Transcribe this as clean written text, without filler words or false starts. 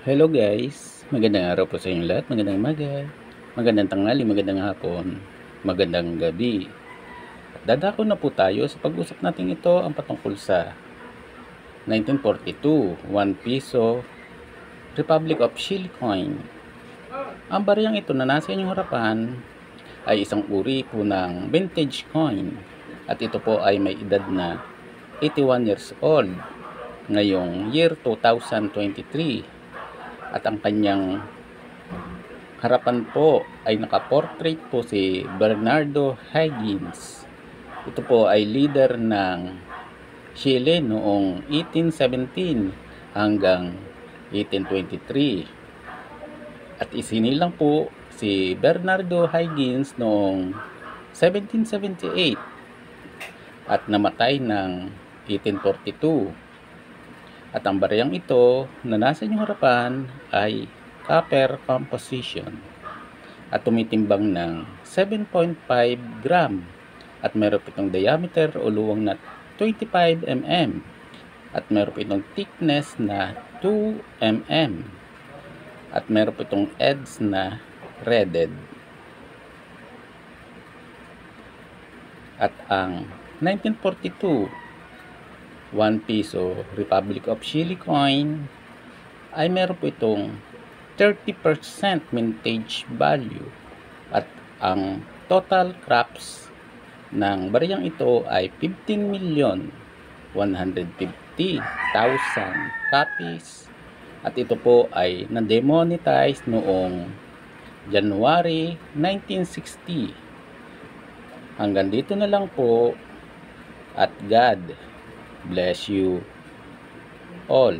Hello guys, magandang araw po sa inyong lahat, magandang umaga, magandang tanghali, magandang hapon, magandang gabi. At dadako na po tayo sa pag-usap natin ito ang patungkol sa 1942, 1 piso, Republic of Chile coin. Ang bariyang ito na nasa inyong harapan ay isang uri po ng vintage coin at ito po ay may edad na 81 years old ngayong year 2023. At ang kanyang harapan po ay nakaportrait po si Bernardo Higgins. Ito po ay leader ng Chile noong 1817 hanggang 1823. At isinilang po si Bernardo Higgins noong 1778 at namatay ng 1842. At ang bariyang ito na nasa inyong harapan ay copper composition at tumitimbang ng 7.5 gram at meron po itong diameter o luwang na 25 mm at meron po itong thickness na 2 mm at meron po itong edge na threaded. At ang 1942 1 piso Republic of Chile coin ay meron po itong 30% mintage value at ang total scraps ng bariyang ito ay 15,150,000 copies at ito po ay na-demonetize noong January 1960. Hanggang dito na lang po at God bless you all.